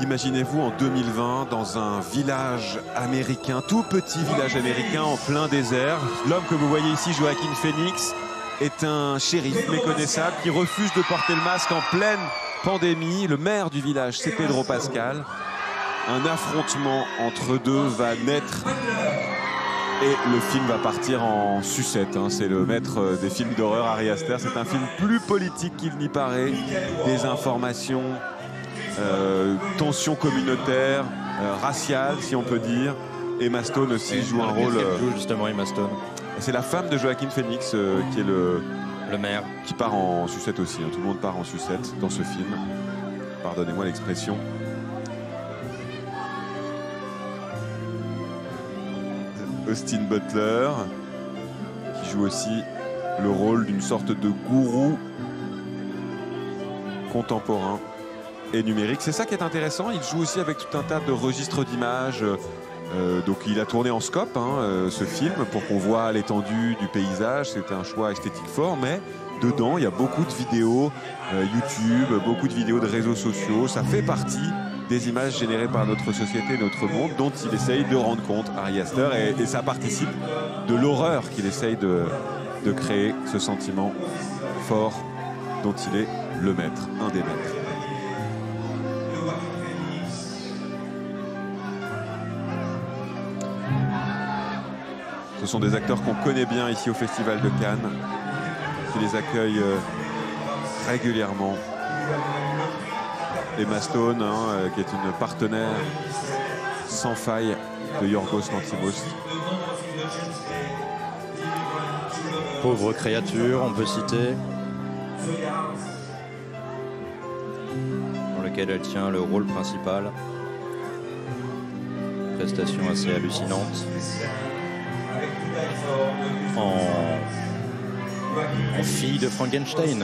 Imaginez-vous en 2020 dans un village américain, tout petit village américain en plein désert. L'homme que vous voyez ici, Joaquin Phoenix, est un shérif méconnaissable qui refuse de porter le masque en pleine pandémie. Le maire du village, c'est Pedro Pascal. Un affrontement entre deux va naître et le film va partir en sucette. C'est le maître des films d'horreur, Ari Aster. C'est un film plus politique qu'il n'y paraît. Des informations, tensions communautaires, raciales si on peut dire. Emma Stone aussi joue un rôle. Justement, Emma Stone. C'est la femme de Joaquin Phoenix qui est le maire. Qui part en sucette aussi. Tout le monde part en sucette dans ce film. Pardonnez-moi l'expression. Austin Butler, qui joue aussi le rôle d'une sorte de gourou contemporain et numérique. C'est ça qui est intéressant. Il joue aussi avec tout un tas de registres d'images. Donc il a tourné en scope ce film pour qu'on voit l'étendue du paysage. C'était un choix esthétique fort, mais dedans il y a beaucoup de vidéos YouTube, beaucoup de vidéos de réseaux sociaux. Ça fait partie des images générées par notre société, notre monde, dont il essaye de rendre compte, Ari Aster, et ça participe de l'horreur qu'il essaye de créer, ce sentiment fort dont il est le maître, un des maîtres. Ce sont des acteurs qu'on connaît bien ici au Festival de Cannes, qui les accueillent régulièrement. Emma Stone, qui est une partenaire sans faille de Yorgos Lanthimos. Pauvre créature, on peut citer, dans lequel elle tient le rôle principal. Prestation assez hallucinante. En fille de Frankenstein.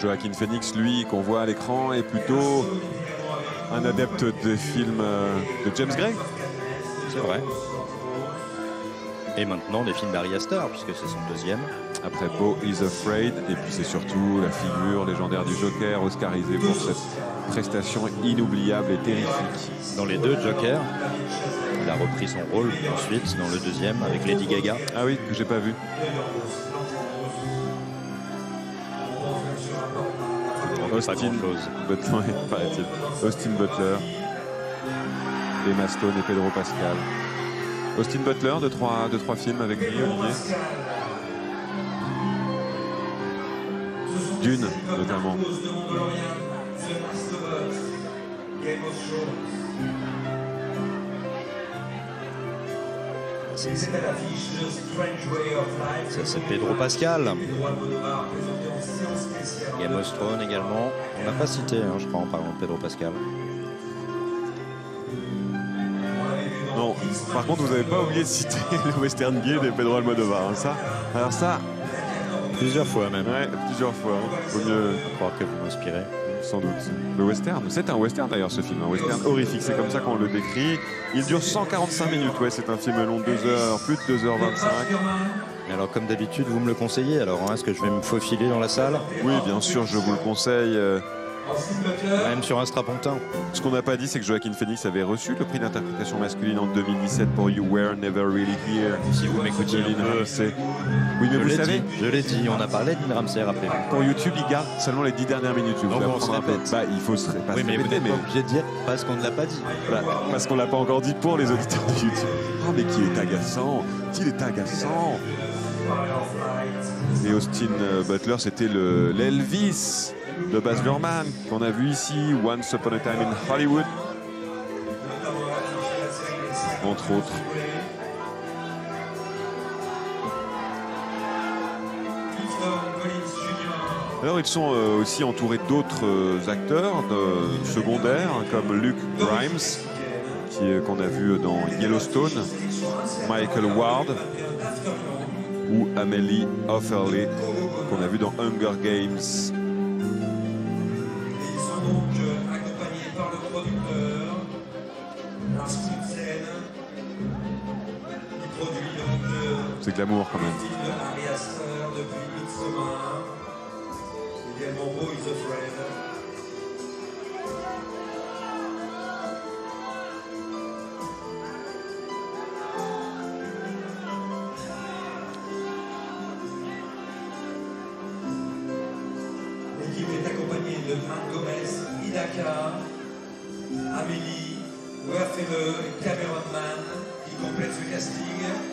Joaquin Phoenix, lui, qu'on voit à l'écran, est plutôt un adepte des films de James Gray. C'est vrai. Et maintenant des films d'Ari Aster, puisque c'est son deuxième. Après Beau is Afraid, et puis c'est surtout la figure légendaire du Joker, oscarisé pour cette prestation inoubliable et terrifique. Dans les deux Jokers, il a repris son rôle ensuite dans le deuxième avec Lady Gaga. Ah oui, que j'ai pas vu. Austin Butler, paraît-il. Austin Butler, Emma Stone et Pedro Pascal. Austin Butler, de trois films avec lui, Olivier. Dune, notamment. Ça, c'est Pedro Pascal. Game of Thrones également. On n'a pas cité, je crois, en parlant de Pedro Pascal. Non, par contre, vous n'avez pas oublié de citer le Western Guide et Pedro Almodovar. Alors ça... Plusieurs fois même. Ouais, plusieurs fois. Vaut mieux croire que vous m'inspirez. Sans doute. Le western, c'est un western d'ailleurs ce film, un western horrifique, c'est comme ça qu'on le décrit. Il dure 145 minutes, ouais, c'est un film long de 2 heures, plus de 2h25. Mais alors comme d'habitude, vous me le conseillez, alors est-ce que je vais me faufiler dans la salle? Oui, bien sûr, je vous le conseille. Même sur un strapontin. Ce qu'on n'a pas dit, c'est que Joaquin Phoenix avait reçu le prix d'interprétation masculine en 2017 pour You Were Never Really Here. Si vous m'écoutiez, Lynn Ramsey. Oui, mais vous savez, je l'ai dit, on a parlé de Lynn Ramsey, rappelez-vous. Pour YouTube, il garde seulement les 10 dernières minutes. Je donc on se répète. Bah, il faut se répéter. Oui, mais vous n'êtes pas obligé de dire parce qu'on ne l'a pas dit. Voilà, parce qu'on ne l'a pas encore dit pour les auditeurs de YouTube. Oh, mais qui est agaçant. Il est agaçant. Et Austin Butler, c'était l'Elvis de Baz Luhrmann qu'on a vu ici, Once Upon a Time in Hollywood, entre autres. Alors ils sont aussi entourés d'autres acteurs secondaires comme Luke Grimes qu'on a vu dans Yellowstone, Michael Ward ou Amélie Offerley qu'on a vu dans Hunger Games. C'est glamour quand même. depuis It's Demain, également Boys of Red. L'équipe est accompagnée de Anne Gomez, Idaka, Amélie, Werfele et Cameron Mann qui complètent ce casting.